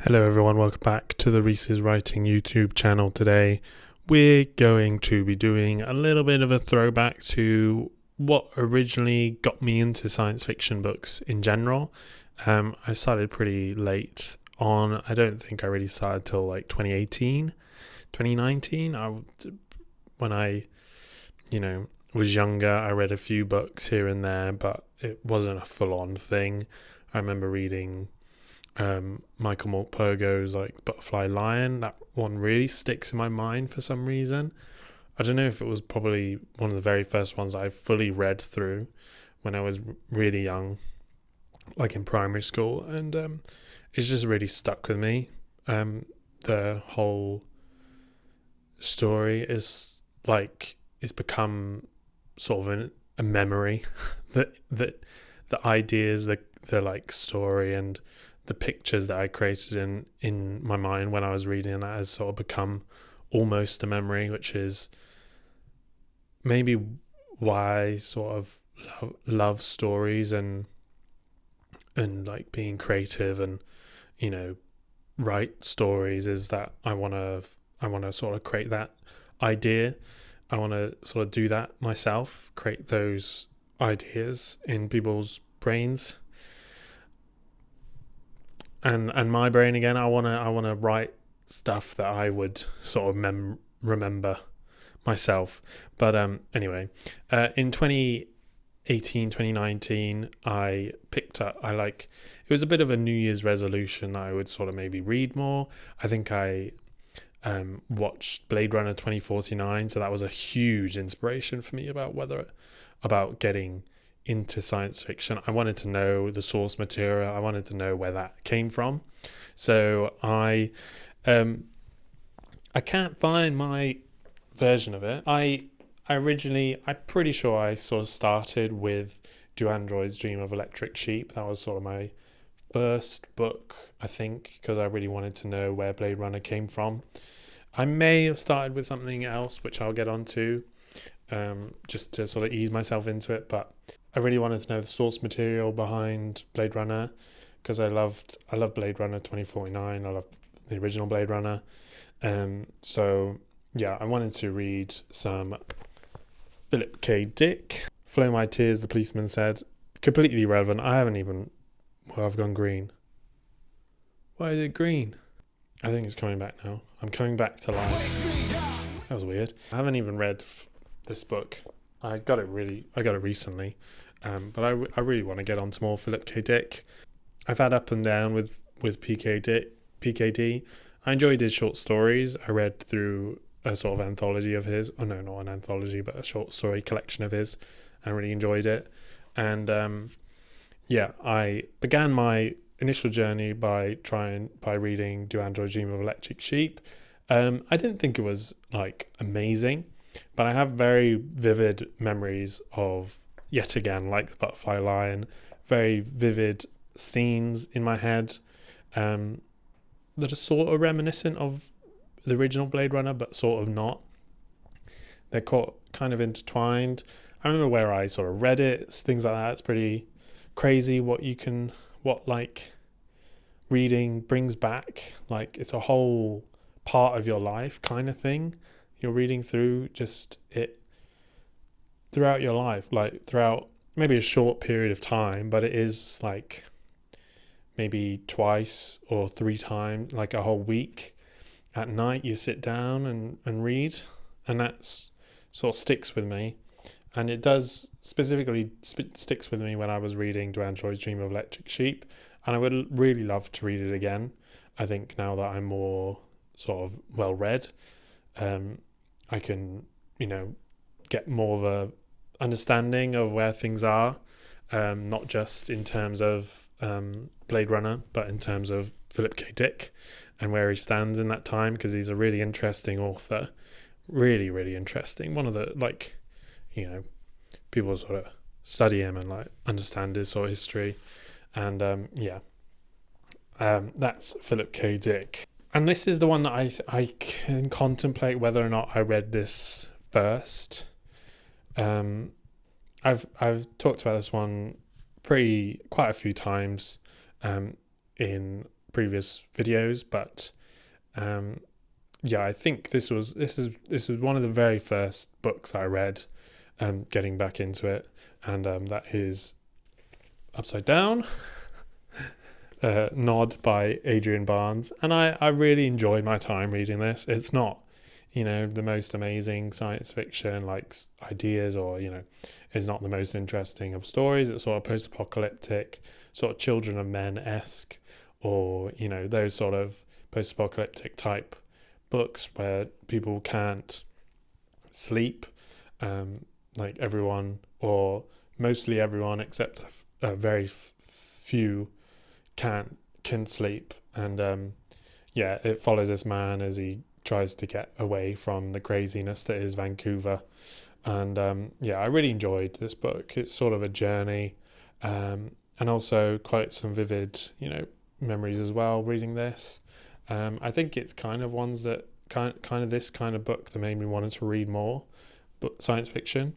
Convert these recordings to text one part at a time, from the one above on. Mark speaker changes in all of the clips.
Speaker 1: Hello everyone, welcome back to the Reese's Writing YouTube channel. Today we're going to be doing a little bit of a throwback to what originally got me into science fiction books in general. I started pretty late on. I don't think I really started till like 2018, 2019. When I was younger, I read a few books here and there, but it wasn't a full-on thing. I remember reading Michael Morpurgo's like Butterfly Lion. That one really sticks in my mind for some reason. I don't know if it was probably one of the very first ones I fully read through when I was really young, like in primary school, and it's just really stuck with me. The whole story is like it's become sort of a memory. the ideas, the like story and the pictures that I created in my mind when I was reading that has sort of become almost a memory, which is maybe why I sort of love stories and like being creative and write stories, is that I want to sort of create that idea. I want to sort of do that myself, create those ideas in people's brains. And my brain again. I wanna write stuff that I would sort of remember myself. But anyway, in 2018, 2019, I picked up. It was a bit of a New Year's resolution that I would sort of maybe read more. I think I watched Blade Runner 2049, so that was a huge inspiration for me about getting into science fiction. I wanted to know the source material. I wanted to know where that came from. So I can't find my version of it. I'm pretty sure I sort of started with Do Androids Dream of Electric Sheep? That was sort of my first book, I think, because I really wanted to know where Blade Runner came from. I may have started with something else, which I'll get onto, just to sort of ease myself into it, but I really wanted to know the source material behind Blade Runner, because I love Blade Runner 2049. I love the original Blade Runner. So yeah, I wanted to read some Philip K. Dick. Flow My Tears, the policeman said. Completely irrelevant. I've gone green. Why is it green? I think it's coming back now. I'm coming back to life. That was weird. I haven't even read this book. I got it recently, but I really want to get onto more Philip K. Dick. I've had up and down with PKD. I enjoyed his short stories. I read through a sort of anthology of his. Oh no, not an anthology, but a short story collection of his. I really enjoyed it. And I began my initial journey by reading Do Androids Dream of Electric Sheep. I didn't think it was like amazing, but I have very vivid memories of, yet again, like the Butterfly Lion, very vivid scenes in my head that are sort of reminiscent of the original Blade Runner, but sort of not. They're kind of intertwined. I remember where I sort of read it, things like that. It's pretty crazy what reading brings back. Like, it's a whole part of your life kind of thing. You're reading through just it throughout your life, like throughout maybe a short period of time, but it is like maybe twice or three times, like a whole week. At night you sit down and read, and that's sort of sticks with me. And it does specifically sticks with me when I was reading Do Androids Dream of Electric Sheep, and I would really love to read it again. I think now that I'm more sort of well read, I can get more of a understanding of where things are, not just in terms of Blade Runner, but in terms of Philip K. Dick and where he stands in that time, because he's a really interesting author. Really, really interesting. One of the, people sort of study him and like understand his sort of history. And that's Philip K. Dick. And this is the one that I can contemplate whether or not I read this first. I've talked about this one quite a few times in previous videos, but yeah, I think this was one of the very first books I read, getting back into it, and that is Upside Down, Nod by Adrian Barnes, and I really enjoyed my time reading this. It's not, the most amazing science fiction like ideas, or it's not the most interesting of stories. It's sort of post-apocalyptic, sort of Children of Men-esque, or those sort of post-apocalyptic type books where people can't sleep, like everyone, or mostly everyone except a very few can sleep. And it follows this man as he tries to get away from the craziness that is Vancouver. And I really enjoyed this book. It's sort of a journey, and also quite some vivid memories as well reading this. I think it's kind of ones that kind of this kind of book that made me want to read more science fiction,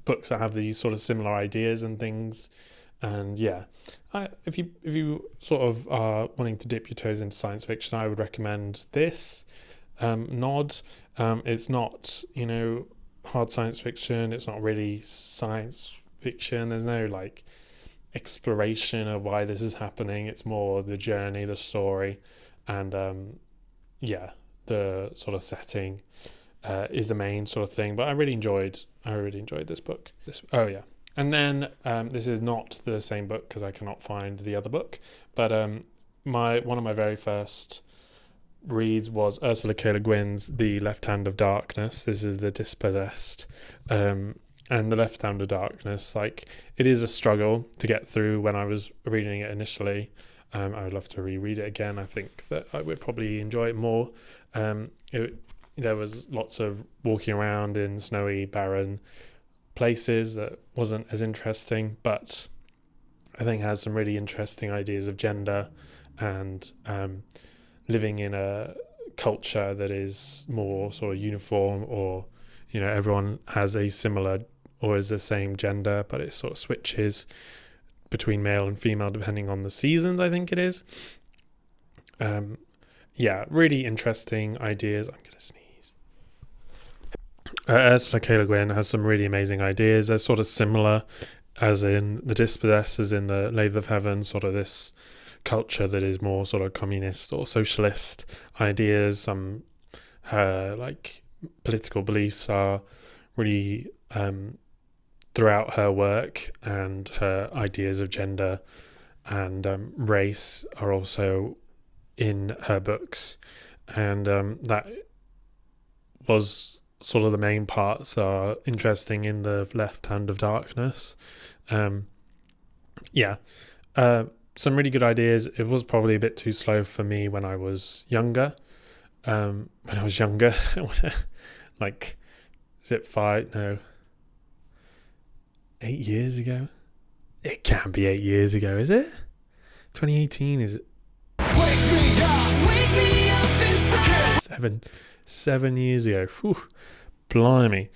Speaker 1: books that have these sort of similar ideas and things. And if you sort of are wanting to dip your toes into science fiction, I would recommend this. Nod. It's not hard science fiction. It's not really science fiction. There's no like exploration of why this is happening. It's more the journey, the story, and the sort of setting is the main sort of thing. But I really enjoyed this book. And then this is not the same book because I cannot find the other book, but one of my very first reads was Ursula K. Le Guin's The Left Hand of Darkness. This is The Dispossessed. And The Left Hand of Darkness, like, it is a struggle to get through when I was reading it initially. I would love to reread it again. I think that I would probably enjoy it more. There was lots of walking around in snowy, barren places that wasn't as interesting, but I think has some really interesting ideas of gender and living in a culture that is more sort of uniform, or everyone has a similar or is the same gender, but it sort of switches between male and female depending on the seasons, I think it is. Really interesting ideas. I'm gonna sneeze. Ursula K. Le Guin has some really amazing ideas. They're sort of similar as in The Dispossessed, as in the Lathe of Heaven, sort of this culture that is more sort of communist or socialist ideas. Some her like political beliefs are really throughout her work, and her ideas of gender and race are also in her books, and that was sort of the main parts that are interesting in The Left Hand of Darkness. Some really good ideas. It was probably a bit too slow for me when I was younger. Like, is it 8 years ago? It can't be 8 years ago, is it? 2018 is... Wake me up inside. 7 years ago. Whew. Blimey.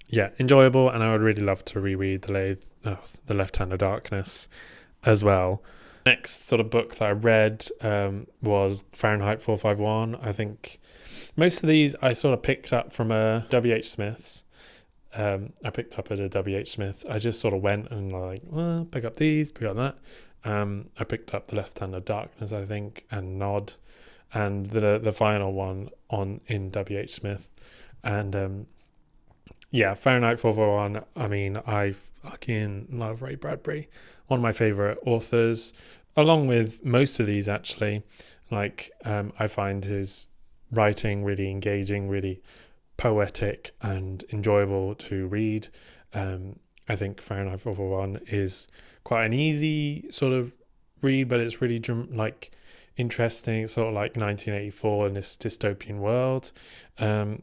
Speaker 1: Yeah, enjoyable, and I would really love to reread The Left Hand of Darkness as well. Next sort of book that I read was Fahrenheit 451. I think most of these I sort of picked up from W.H. Smith's. I picked up at a W.H. Smith. I just sort of went and pick up these, pick up that. I picked up The Left Hand of Darkness, I think, and Nod, and the final one in W.H. Smith. And Fahrenheit 441. I mean, I fucking love Ray Bradbury, one of my favorite authors, along with most of these actually. Like, I find his writing really engaging, really poetic and enjoyable to read. I think Fahrenheit 441 is quite an easy sort of read, but it's really interesting. It's sort of like 1984 in this dystopian world,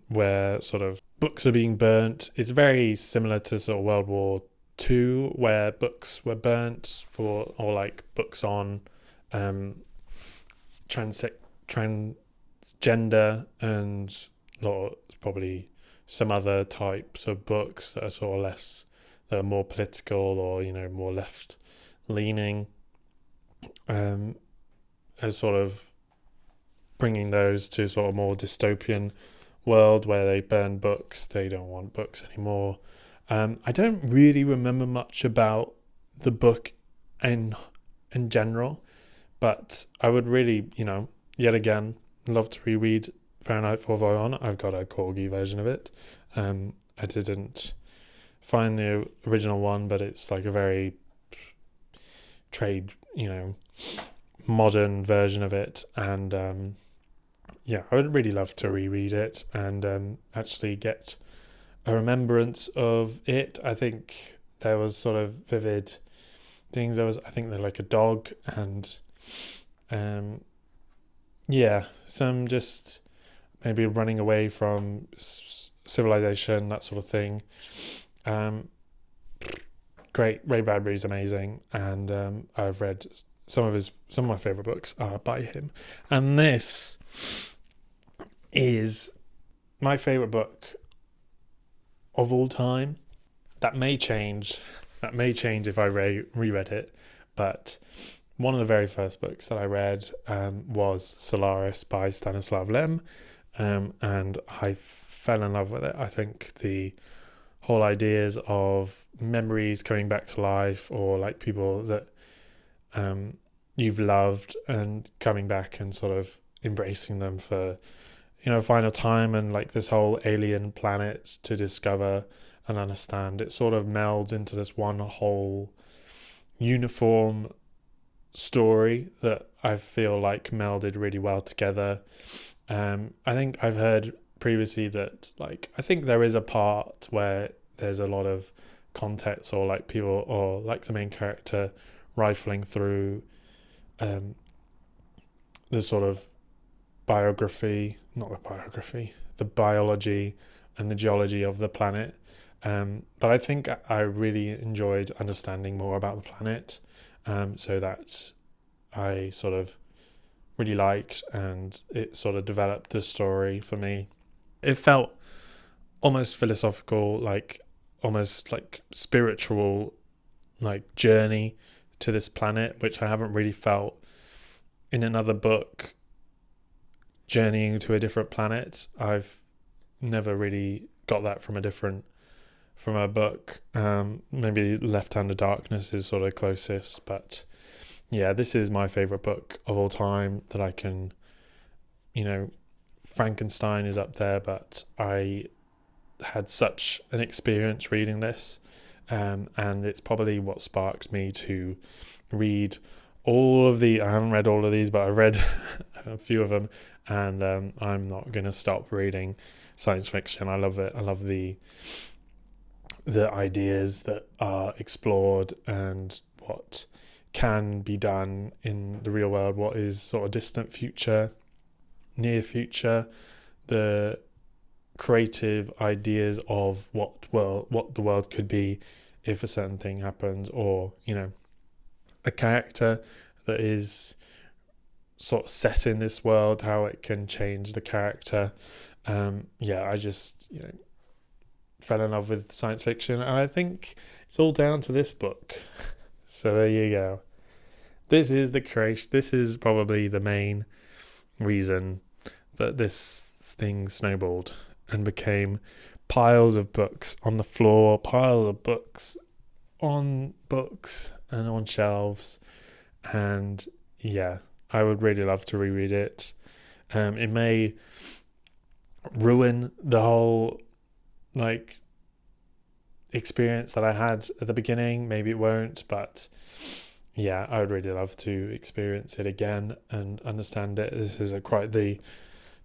Speaker 1: where sort of books are being burnt. It's very similar to sort of World War II, where books were burnt books on transgender, and probably some other types of books that are sort of less, that are more political or more left leaning. as sort of bringing those to sort of more dystopian world where they burn books. They don't want books anymore. I don't really remember much about the book in general, but I would really, yet again, love to reread Fahrenheit 451. I've got a corgi version of it. I didn't find the original one, but it's like a very trade, modern version of it. And I would really love to reread it and actually get a remembrance of it. I think there was sort of vivid things. I think they're like a dog and some just maybe running away from civilization, that sort of thing. Great. Ray Bradbury's amazing, and I've read some of my favorite books are by him, and this is my favorite book of all time. That may change if I reread it, but one of the very first books that I read was Solaris by Stanislav Lem, and I fell in love with it. I think the whole ideas of memories coming back to life, or like people that you've loved and coming back and sort of embracing them for final time, and like this whole alien planet to discover and understand, it sort of melds into this one whole uniform story that I feel like melded really well together. I think I've heard previously that I think there is a part where there's a lot of context, or like people, or like the main character rifling through the sort of the biology and the geology of the planet. But I think I really enjoyed understanding more about the planet. So that I sort of really liked, and it sort of developed the story for me. It felt almost philosophical, almost like spiritual, like journey to this planet, which I haven't really felt in another book. Journeying to a different planet, I've never really got that from a book. Maybe Left Hand of Darkness is sort of closest, but yeah, this is my favorite book of all time that I can, Frankenstein is up there, but I had such an experience reading this, and it's probably what sparked me to read I haven't read all of these, but I read a few of them, and I'm not going to stop reading science fiction. I love it. I love the ideas that are explored and what can be done in the real world, what is sort of distant future, near future, the creative ideas of what the world could be if a certain thing happens, or a character that is sort of set in this world, how it can change the character. I just fell in love with science fiction, and I think it's all down to this book. So there you go. This is probably the main reason that this thing snowballed and became piles of books on the floor, piles of books on books and on shelves. And yeah, I would really love to reread it. It may ruin the whole experience that I had at the beginning. Maybe it won't, but yeah, I would really love to experience it again and understand it. This is quite the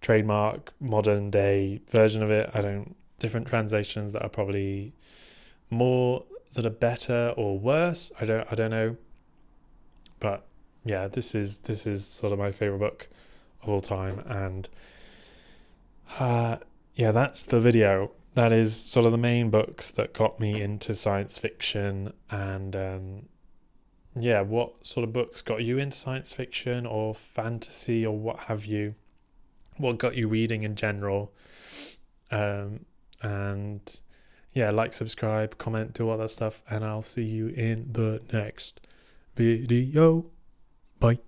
Speaker 1: trademark modern day version of it. Different translations that are probably more, that are better or worse. I don't know. But yeah, this is sort of my favorite book of all time, and that's the video. That is sort of the main books that got me into science fiction. And what sort of books got you into science fiction or fantasy or what have you? What got you reading in general? Subscribe, comment, do all that stuff, and I'll see you in the next video. Bye.